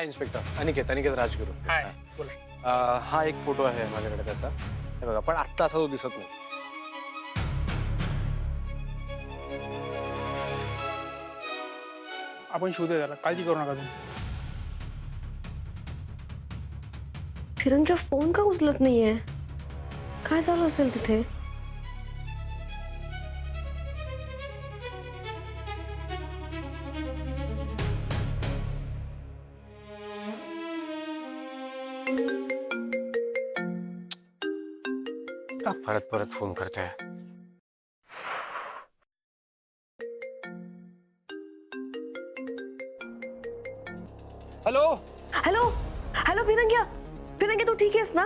हाय inspector Aniket Aniket Rajguru. हाय बोला. हा एक फोटो आहे माझ्याकडे त्याचा. हे बघा पण आत्ता असा तो दिसत नाही. आपण शोधूया त्याला, काळजी करू नका तुम्ही. फिरंग्या फोन का उचलत नाहीये? काय झालं असेल तिथे? का परत परत फोन करते? हॅलो हॅलो हॅलो फिरंग्या, फिरंग्या तू ठीक आहेस ना?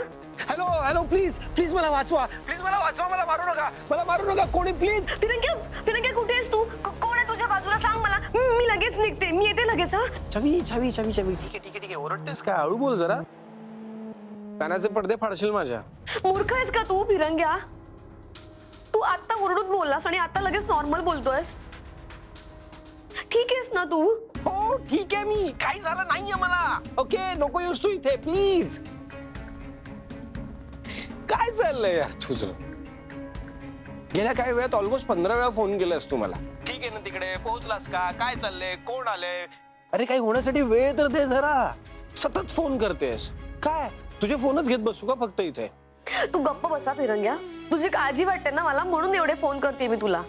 हॅलो हॅलो प्लीज प्लीज मला वाचवा, प्लीज मला वाचवा, मला मारू नका, मला मारू नका कोणी प्लीज. फिरंग्या फिरंग्या कुठे आहेस तू? कोण आहे तुझ्या बाजूला? सांग मला, मी लगेच निघते, मी येते लगेच. हा छवी छवी छवी छवी ठीक आहे ठीक आहे ठीक आहे. ओरडतेस का? हळू बोल जरा, कानाचे पडदे फाडशील माझ्या. मूर्ख आहेस का तू फिरंग्या? तू आता ओरडून बोललास आणि आता लगेच नॉर्मल बोलतोयस. ठीक आहेस ना तू? हो ठीक आहे, मी काही झालं नाहीये मला. ओके नको येऊस तू इथे प्लीज. काय चाललंय यार तुझं? गेल्या काही वेळात ऑलमोस्ट 15 वेळा फोन केलास तू मला. ठीक आहे ना, तिकडे पोहोचलास का? काय चाललंय? कोण आलंय? अरे काही होण्यासाठी वेळ तर दे जरा. सतत फोन करतेस काय? तुझे फोनच घेत बसू का फक्त इथे? तू गप्प बसा फिरंग्या. तुझी काळजी वाटते ना मला, म्हणून एवढे फोन करते मी तुला.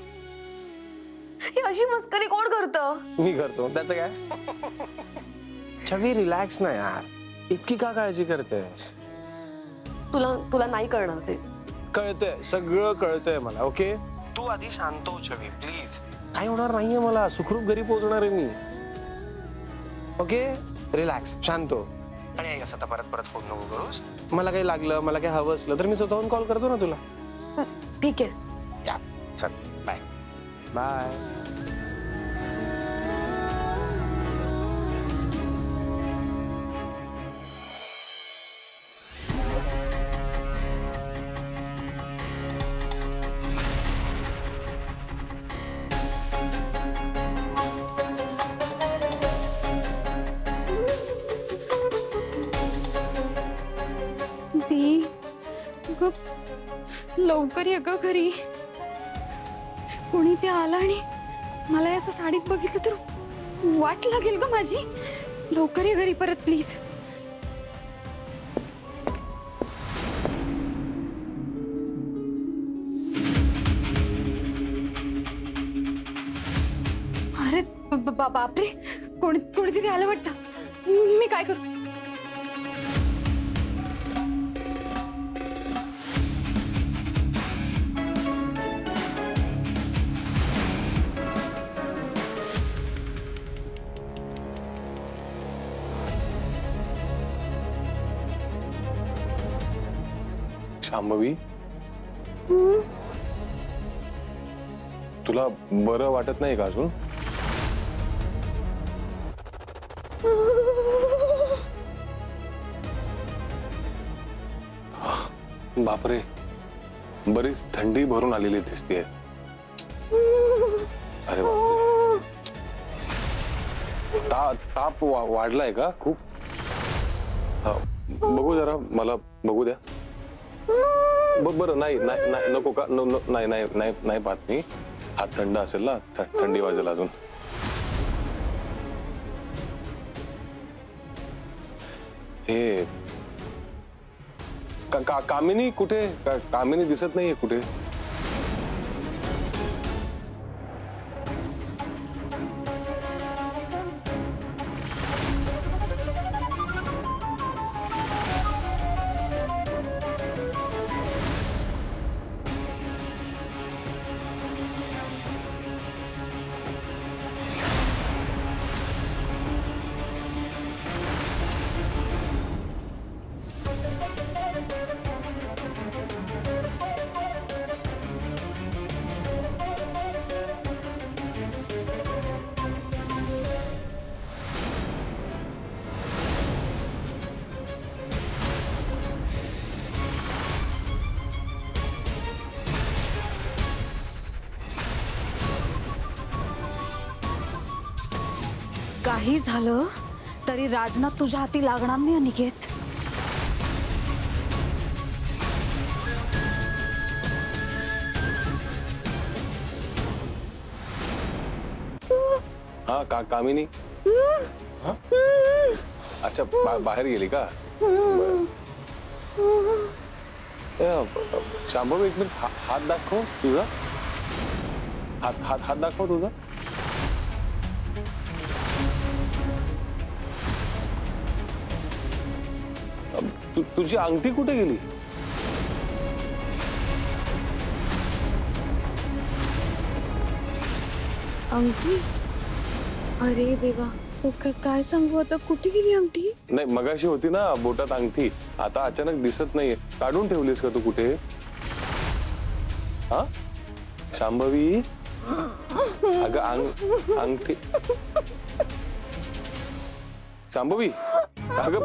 ही अशी मस्करी कोण करतं? मी करतो, त्याचं काय? छवी रिलॅक्स ना यार, इतकी का काळजी करतेस? तुला तुला नाही कळणार ते. कळतंय, सगळं कळतंय मला. ओके तू आधी शांत हो छवी प्लीज. काही होणार नाहीये मला, सुखरूप घरी पोहोचणार आहे मी. ओके रिलॅक्स, शांत हो. आणि ऐक असं परत परत फोन नको करूस. मला काही लागलं, मला काही हवं असलं तर मी स्वतःहून कॉल करतो ना तुला. ठीक आहे. या चल बाय बाय. दी ग, लवकर ये ग घरी. कोणी ते आला आणि मला असं साडीत बघितलं तर वाट लागेल ग माझी. लवकर ये घरी परत प्लीज. अरे बापरे, कोणीतरी आलं वाटतं. मी काय करू? शांभवी, तुला बरं वाटत नाही का अजून? बापरे, बरीच थंडी भरून आलेली दिसतेय. अरे बापरे, ताप वाढलाय का खूप? बघू जरा, मला बघू द्या. बरं नाही नाही नको का? नाही नाही नाही नाही पाहत मी. हात थंड असेल ना, थंडी वाजेल अजून. हे कामिनी कुठे? कामिनी दिसत नाहीये कुठे? काही झालं तरी राजनाथ तुझ्या हाती लागणार नाही अनिकेत. हा कामिनी. हा? अच्छा बाहेर गेली का? शांभवी एक मिनिट हात दाखव तुझा. हात दाखव तुझा. तुझी अंगठी कुठे गेली? अंगठी? अरे देवा, काय सांगू आता, कुठे गेली अंगठी? नाही मगाशी होती ना बोटात अंगठी, आता अचानक दिसत नाहीये. काढून ठेवलीस का तू कुठे? हा शांभवी, अगं अंगठी. शांभवी, अगं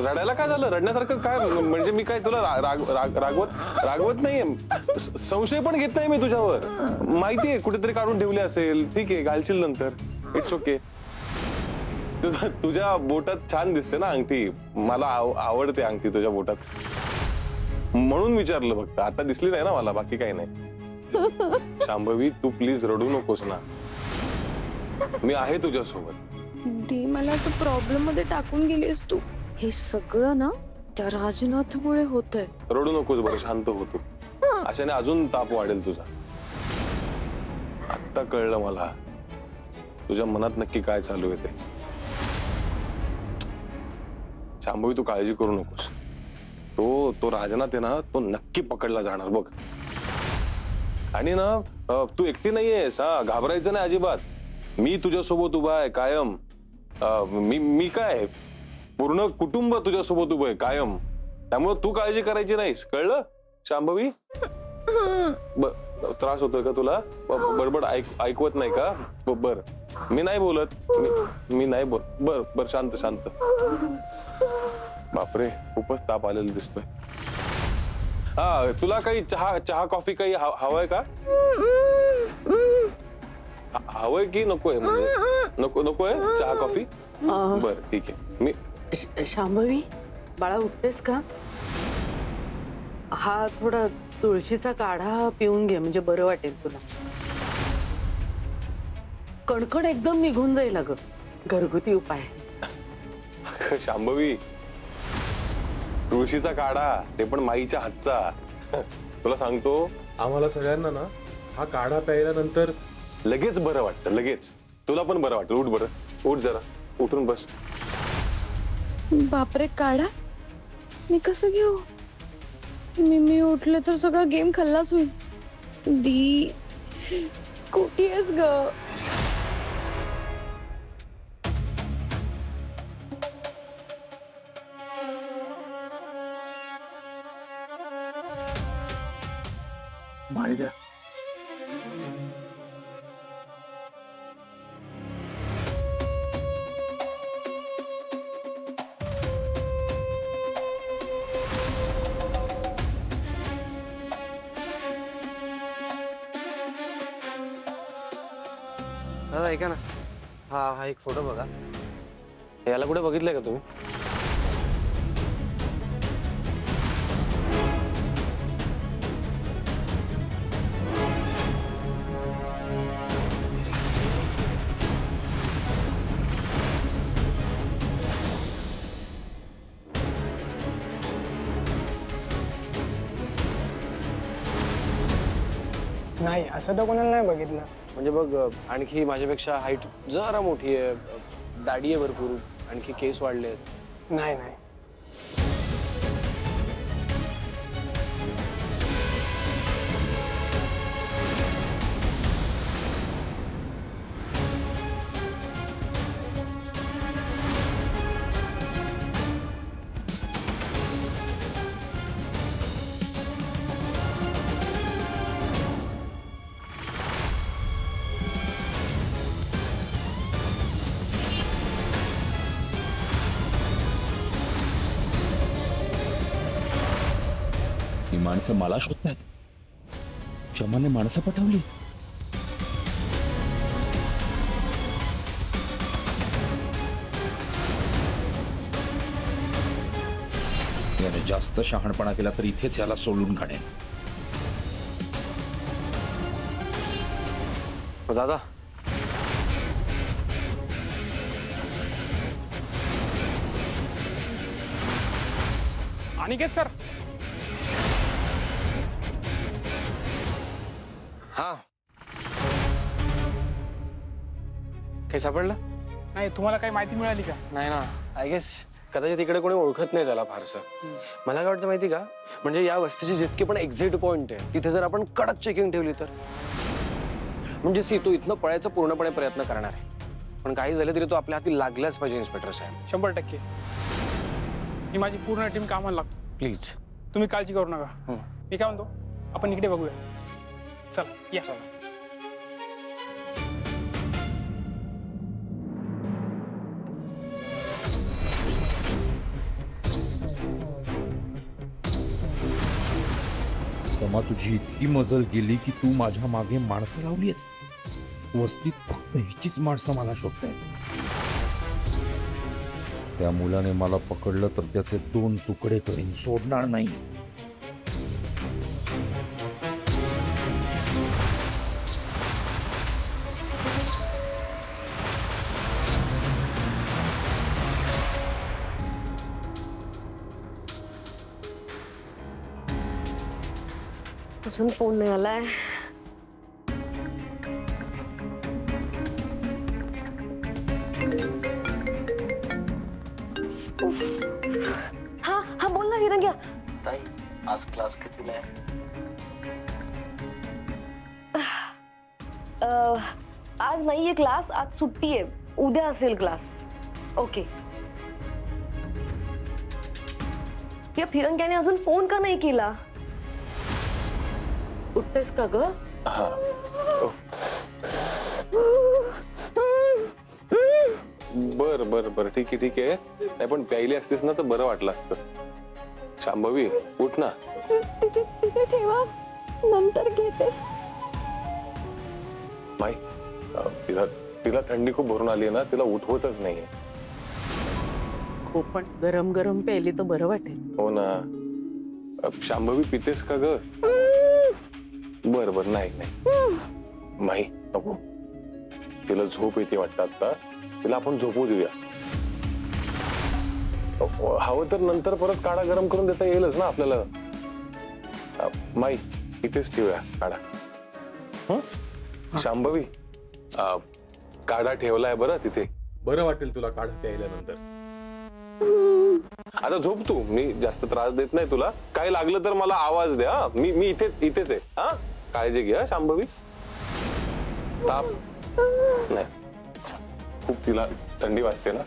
रडायला काय झालं? रडण्यासारखं काय? म्हणजे मी काय तुला रागवत नाहीये, संशय पण घेत नाही मी तुझ्यावर. माहितीये कुठेतरी काढून ठेवली असेल, ठीक आहे घालशील नंतर, इट्स ओके. तुझ्या बोटात छान दिसते ना अंगठी, मला आवडते अंगठी तुझ्या बोटात, म्हणून विचारलं फक्त. आता दिसली नाही ना मला, बाकी काही नाही. शांभवी तू प्लीज रडू नकोस ना, मी आहे तुझ्यासोबत. दी, मला असं प्रॉब्लेम मध्ये टाकून गेलीस तू. हे सगळं ना त्या राजनाथमुळे होतंय. रडू नकोस बरं, शांत हो तू. अशाने अजून ताप वाढेल तुझा. आत्ता कळलं मला तुझ्या मनात नक्की काय चालू आहे ते. शांभवी तू काळजी करू नकोस. तो राजनाथ आहे ना, तो नक्की पकडला जाणार बघ. आणि ना तू एकटी नाहीयेस, हा घाबरायचं नाही अजिबात. मी तुझ्यासोबत उभा आहे कायम. मी काय, पूर्ण कुटुंब तुझ्यासोबत उभं आहे कायम. त्यामुळे तू काळजी करायची नाहीस, कळलं शांभवी? त्रास होतोय का तुला? बडबड ऐकवत नाही का? बर मी नाही बोलत, मी नाही बोल. बर शांत शांत. बापरे खूपच ताप आलेला दिसतोय. हा तुला काही चहा कॉफी काही हवंय का? हवंय की नकोय? म्हणजे नकोय चहा कॉफी? बर ठीक आहे. मी शांभवी, बाळा उठतेस का? हा थोडा तुळशीचा काढा पिऊन घे, म्हणजे बरं वाटेल तुला. कणकण एकदम निघून जाईल अगं. घरगुती उपाय. शांभवी, तुळशीचा काढा, ते पण माईच्या हातचा. तुला सांगतो आम्हाला सगळ्यांना ना हा काढा प्यायल्यानंतर लगेच बरं वाटतं, लगेच. तुला पण बरं वाटतं. उठ बरं, उठ जरा, उठून बस. बापरे, काढा मी कसं घेऊ? मी उठले तर सगळा गेम खल्लास होईल. दी, कुठे आहेस ग? माळी द्या. दादा ऐका ना, हा एक फोटो बघा. याला कुठे बघितलंय का तुम्ही? नाही, असं तर कोणाला नाही बघितलं. म्हणजे बघ, आणखी माझ्यापेक्षा हाईट जरा मोठी आहे, दाढी आहे भरपूर, आणखी केस वाढले आहेत. नाही. ही माणसं मला शोधतात. शमाने माणसं पाठवली. याने जास्त शहाणपणा केला तर इथेच याला सोडून काढेन. दादा अनिकेत सर, हा काही सापडलं नाही तुम्हाला काही माहिती मिळाली का? नाही ना. आय गेस कदाचित इकडे कोणी ओळखत नाही त्याला फारसं. मला काय वाटतं माहिती का, म्हणजे या वस्तीचे जितके पण एक्झिट पॉइंट आहे तिथे जर आपण कडक चेकिंग ठेवली तर म्हणजे सी तो इथनं पळायचा पूर्णपणे प्रयत्न करणार आहे. पण काही झालं तरी तो आपल्या हाती लागलाच पाहिजे इन्स्पेक्टर साहेब. 100%. मी माझी पूर्ण टीम कामाला लागतो. प्लीज. तुम्ही काळजी करू नका. मी काय म्हणतो, आपण इकडे बघूया. चला या. समा तुझी इतकी मजल गेली की तू माझ्या मागे माणसं लावली आहेत. वस्तीत फक्त हिचीच माणसं मला शोधतायत. त्या मुलाने मला पकडलं तर त्याचे 2 तुकडे करीन, सोडणार नाही. अजून फोन नाही आलाय. हा हा बोल ना विरंग्या. ताई, आज क्लास कितीला आहे? आज नाहीये क्लास, आज सुट्टी आहे. उद्या असेल क्लास. ओके. या फिरंग्याने अजून फोन का नाही केला? उठतेस का ग? बर बर बर ठीक आहे ठीक आहे. नाही पण प्यायली असतीस ना तर बरं वाटलं असतं. शांभवी उठ ना. तिथे ठेवा, नंतर घेते. माई तिला तिला थंडी खूप भरून आली ना, तिला उठवतच नाहीये. खूप पण गरम गरम प्यायली तर बरं वाटेल. हो ना. शांभवी पितेस का ग? बर बर नाही नाही माई नको. तिला झोप येते वाटतं आता. तिला आपण झोपू देऊया. हवं तर नंतर परत काढा गरम करून देता येईलच ना आपल्याला. माई इथेच ठेवूया काढा. शांभवी काढा ठेवलाय बरं तिथे. बरं वाटेल तुला काढा प्यायल्यानंतर. आता झोप तू. मी जास्त त्रास देत नाही तुला. काय लागलं तर मला आवाज द्या. मी इथेच आहे. हा काळजी घ्या शांभवी. ताप नाही. खूप तिला थंडी वाजते ना.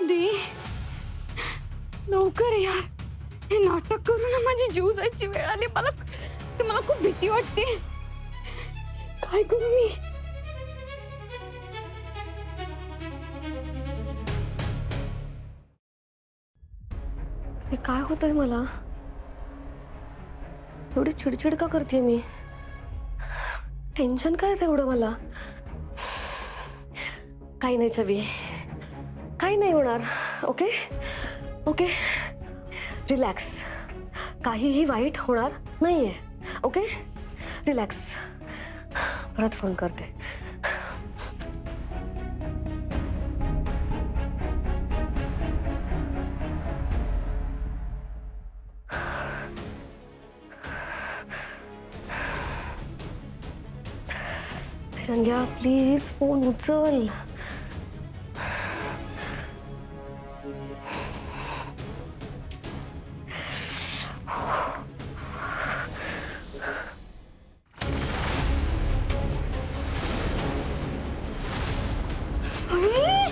दी, लवकर यार. हे नाटक करू ना, माझी जीव जायची वेळ आली. मला खूप भीती वाटते. काय करू मी? हे काय होतंय मला? एवढी चिडचिड का करते मी? टेन्शन काय आहे एवढं मला? काही नाही छवी, काही नाही होणार. Okay okay, relax. काहीही वाईट होणार नाहीये. Okay, relax. परत फोन करते. रंग्या प्लीज फोन उचल.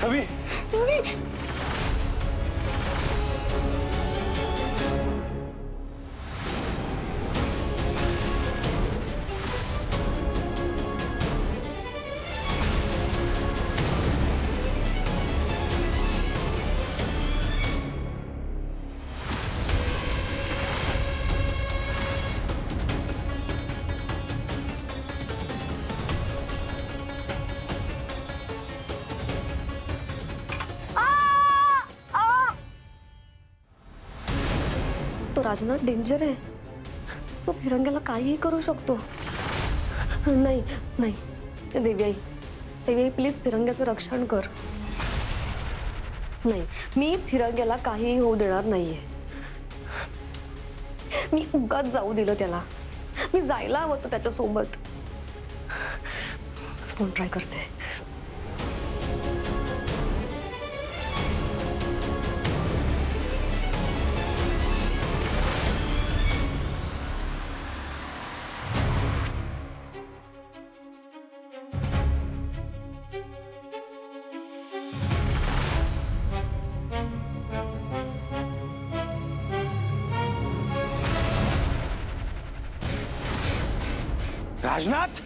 छवी छवी, तो राजनाथ डेंजर आहे. तो फिरंग्याला काहीही करू शकतो. नाही नाही देवी आई प्लीज फिरंग्याचं रक्षण कर. नाही, मी फिरंग्याला काहीही होऊ देणार नाहीये. मी उगाच जाऊ दिलं त्याला. मी जायला हवं होतं त्याच्यासोबत. फोन ट्राय करते. राजनाथ,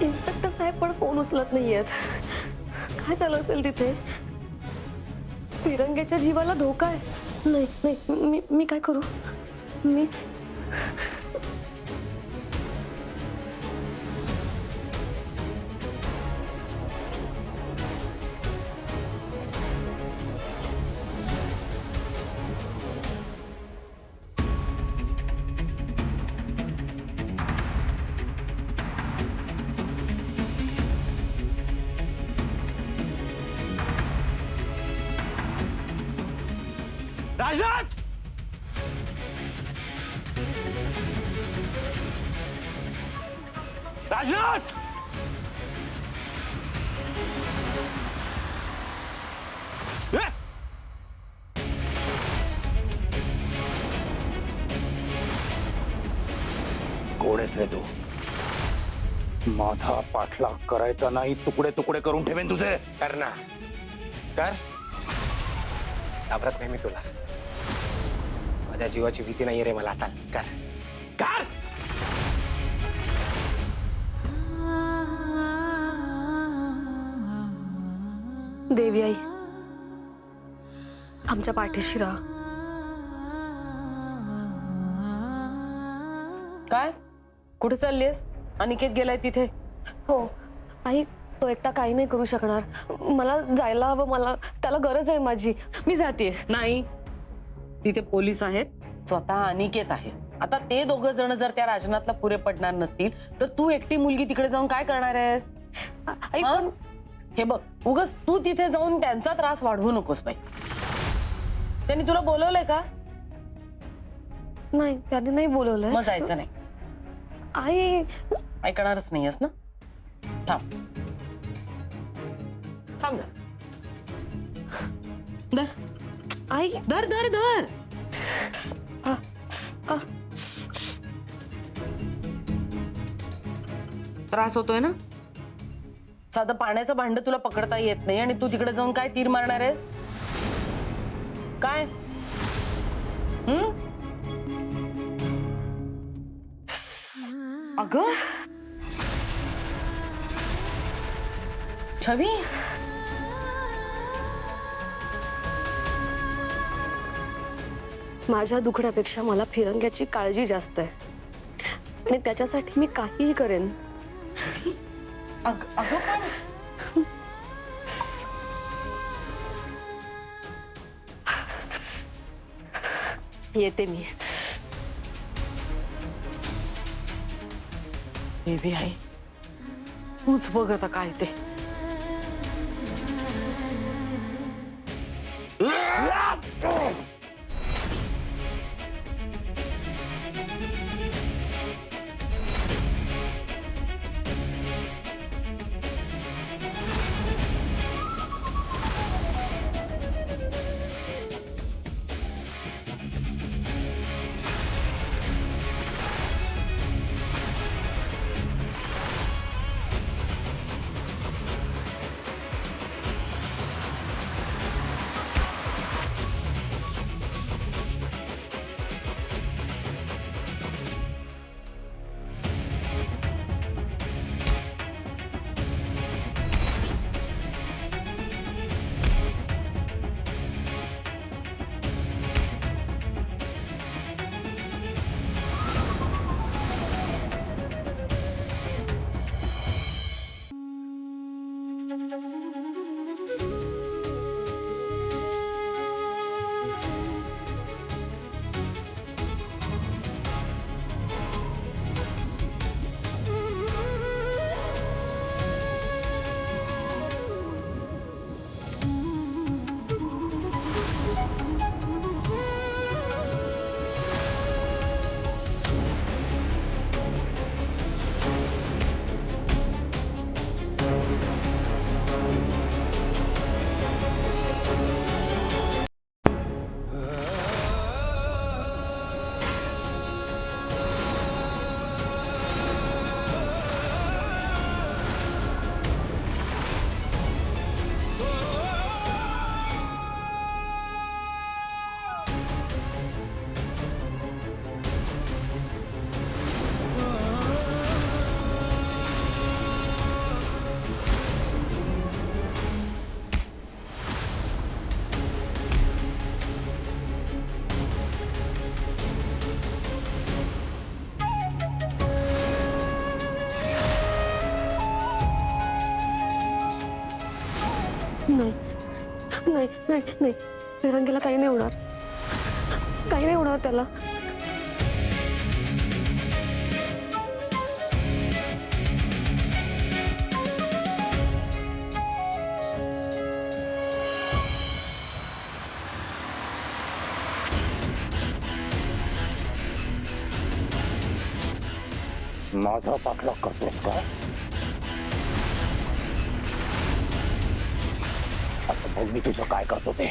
इन्स्पेक्टर साहेब पण फोन उचलत नाहीयेत. काय झालं असेल तिथे? फिरंग्याच्या जीवाला धोका आहे. नाही नाही मी काय करू? मी राजनाथ, राजनाथ, कोण आहेस रे तू? माझा पाठलाग करायचा नाही, तुकडे तुकडे करून ठेवेन तुझे. कर ना, कर. घाबरत नाही मी तुला. माझ्या जीवाची भीती नाहीये रे मला. चाल कर कर. देवी आई आमच्या पाठीशी राहा. काय कुठे चाललीस? अनिकेत गेलाय तिथे. हो आई, तो एकटा काही नाही करू शकणार. मला जायला हवं. मला त्याला गरज आहे माझी. मी जाते. नाही, तिथे पोलीस आहेत, स्वतः अनिकेत आहे. आता ते दोघं जण जर त्या राजनाथला पुरे पडणार नसतील तर तू एकटी मुलगी तिकडे जाऊन काय करणार आहेस? आई हा? पण हे बघ, उगाच तू तिथे जाऊन त्यांचा त्रास वाढवू नकोस बाई. त्यांनी तुला बोलवलंय का? नाही, त्याने नाही बोलवलंय. मग जायचं नाही. आई ऐकणारच नाहीयेस ना? थांब थांब धर. आई धर धर धर. आ, आ. त्रास होतोय ना? साधं पाण्याचं भांड तुला पकडता येत नाही आणि तू तिकडे जाऊन काय तीर मारणार आहेस? काय? अगं छवी, माझ्या दुखण्यापेक्षा मला फिरंग्याची काळजी जास्त आहे आणि त्याच्यासाठी मी काहीही करेन. अगं पण येते मी. बेबी आई तूच बघ आता काय ते. नाही नाही नाही नाही, फिरंगीला काही नाही होणार, काही नाही होणार त्याला. माझा पाठलाग करतोस का? आता बघ मी तुझं काय करतो ते.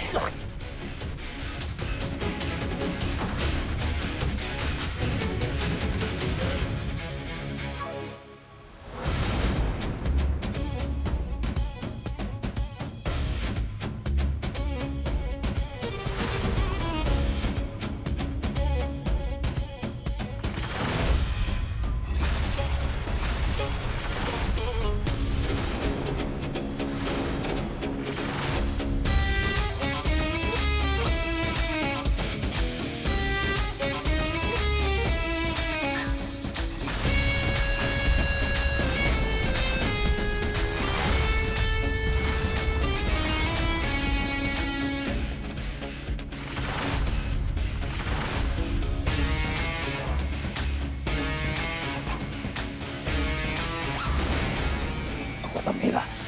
आता मेलास.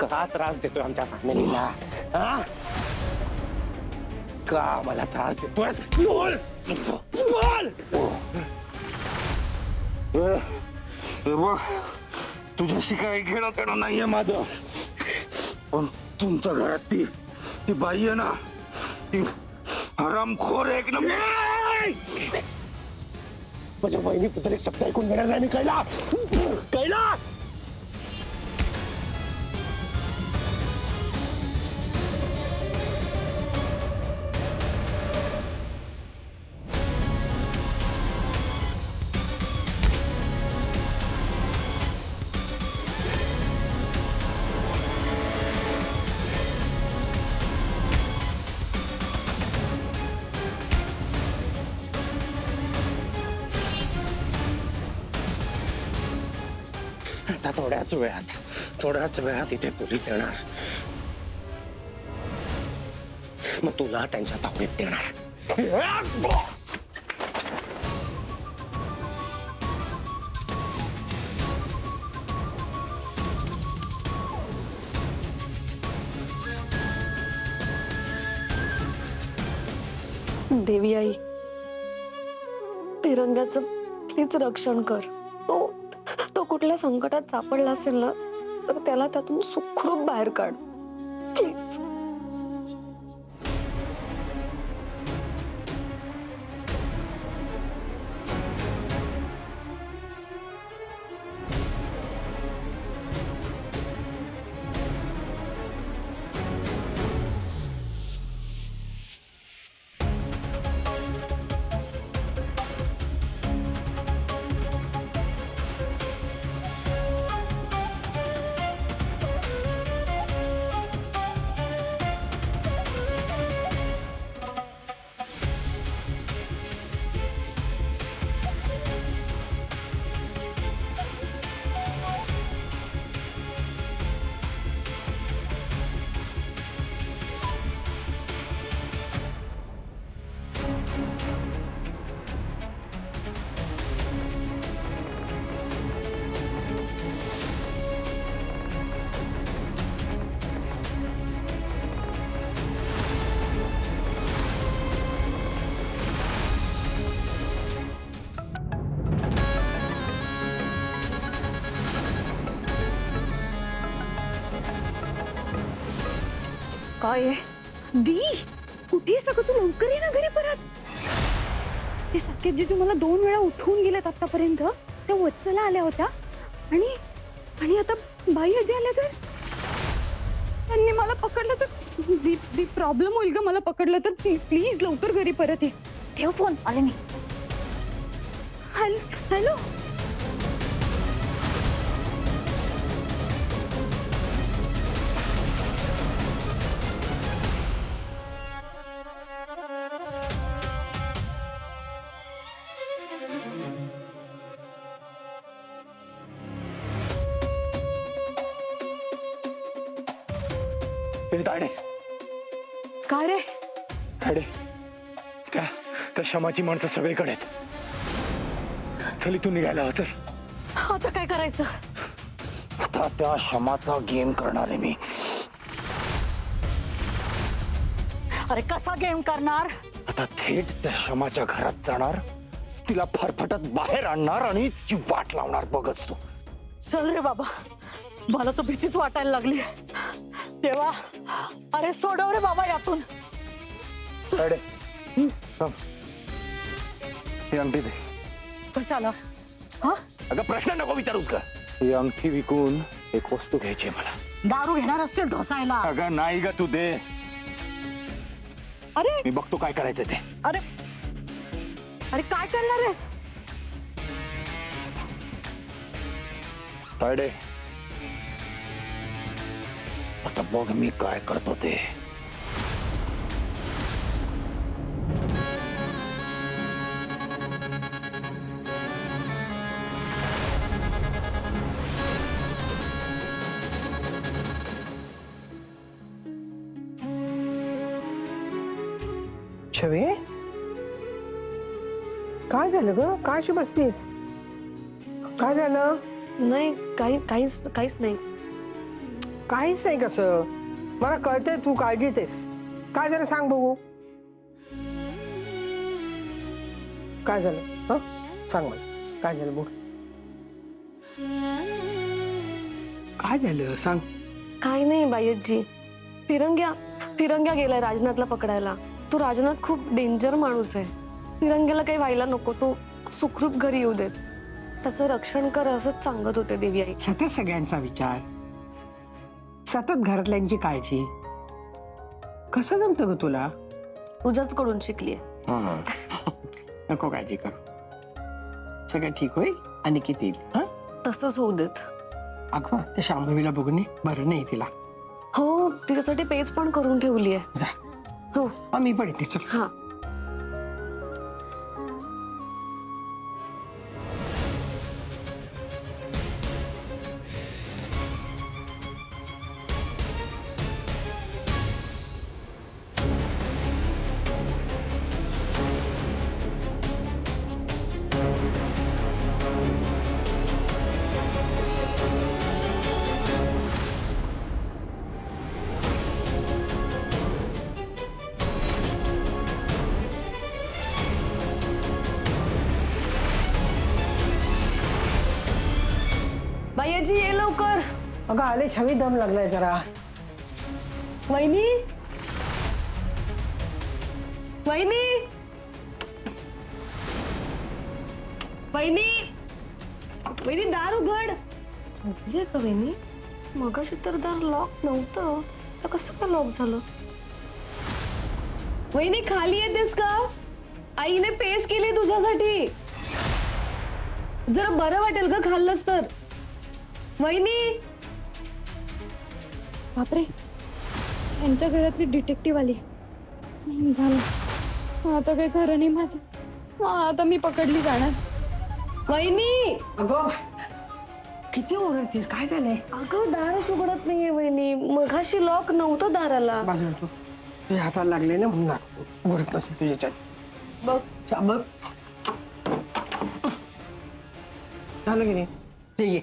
का त्रास देतोय आमच्या फॅमिलीला? का मला त्रास देतोयस? बोल बोल. बघ तुझ्याशी काही खेळत येणार नाहीये माझं, पण तुमच्या घरात ती बाई आहे ना, ती हरामखोर एक नंबर. माझ्या बहिणी पुत्र शब्द ऐकून घेणार नाही. कळला? कळला? थोड्याच वेळात इथे पोलीस येणार. मग तुला त्यांच्या तावडीत देणार. देवी आई, तिरंग्याचं प्लीज रक्षण कर. तो कुठल्या संकटात सापडला असेल ना, तर त्याला त्यातून सुखरूप बाहेर काढ प्लीज. काय आहे? दी कुठे सगळं तू लवकर ये ना घरी परत. ते साकेत जिजू मला 2 वेळा उठवून गेलेत आतापर्यंत. त्या वत्सला आल्या होत्या आणि आता बाई अजय आल्या तर त्यांनी मला पकडलं तर दी प्रॉब्लेम होईल ग. मला पकडलं तर प्लीज लवकर घरी परत ये. ठेव फोन, आले मी. हॅलो. ताडे काय रे? ताडे, त्या क्षमाची माणसं सगळीकडे आहेत. चल इथून निघायला हवं. चल आता काय करायचं? आता त्या क्षमाचा गेम करणार आहे मी. अरे कसा गेम करणार? आता थेट त्या क्षमाच्या घरात जाणार, तिला फरफटत बाहेर आणणार आणि तिची वाट लावणार. बघच तू. चल रे बाबा, मला तर भीतीच वाटायला लागली. तेव्हा अरे सोडव रे बाबा यातून. ताडे, थांब. ही अंगठी दे. कशाला? हा? अगं प्रश्न नको विचारूस का. ही अंगठी विकून एक वस्तू घ्यायची आहे मला. दारू घेणार असेल ढोसायला? अगं नाही ग, तू दे. अरे मी बघतो काय करायचं ते. अरे अरे काय करणार आहेस? ताडे, आता बघ मी काय करतो ते. छवे, काय झालं ग? काय अशी बसलीस? काय झालं? नाही काहीच नाही. काहीच नाही. कसं? मला कळतंय तू काळजीत आहेस. काय झालं सांग बघू. काय झालं? हं? सांग मला काय झालं. बोल. काय झालं सांग. काय नाही बायजी. फिरंग्या गेलाय राजनाथला पकडायला. तो राजनाथ खूप डेंजर माणूस आहे. फिरंग्याला काही व्हायला नको. तो सुखरूप घरी येऊ देत. त्याचं रक्षण कर असंच सांगत होते देवी आई. सतत सगळ्यांचा विचार, सतत घरातल्यांची काळजी. कसं जमतं ग तुला? तुझ्याच कडून शिकलीये. नको काळजी करू. सगळं ठीक होईल आणि किती येईल. तसंच होऊ देत. अगं त्या शांभवीला बघून बरं नाही तिला. हो, तिच्यासाठी पेज पण करून ठेवलीये. जा. हो. मी पण येते. चल. हा. लवकर. अगं आले छवी दम लागलाय जरा. वहिनी वहिनी वहिनी वहिनी दार उघड. झोपलीये का वहिनी? मगाशी तर दार लॉक नव्हतं, तर कसं काय लॉक झालं? वहिनी खाली येतेस का? आईने पेज केली तुझ्यासाठी. जरा बरं वाटेल का खाल्लंस तर. वहिनी. बापरे, यांच्या घरातली डिटेक्टिव्ह आली. झालं, आता काही खरं नाही माझं. आता मी पकडली जाणार. वहिनी. अगं किती ओरडतीस, काय झालंय? अगं दारच उघडत नाहीये वहिनी. मघाशी लॉक नव्हतं दाराला. बाजूला तू, तुझ्या हाताला लागले ना म्हणून ओरडत नसेल तुझ्याच्यात. बघ बघ झालं की नाही? ते ये.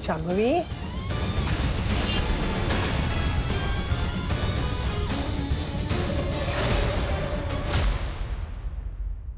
शांभवी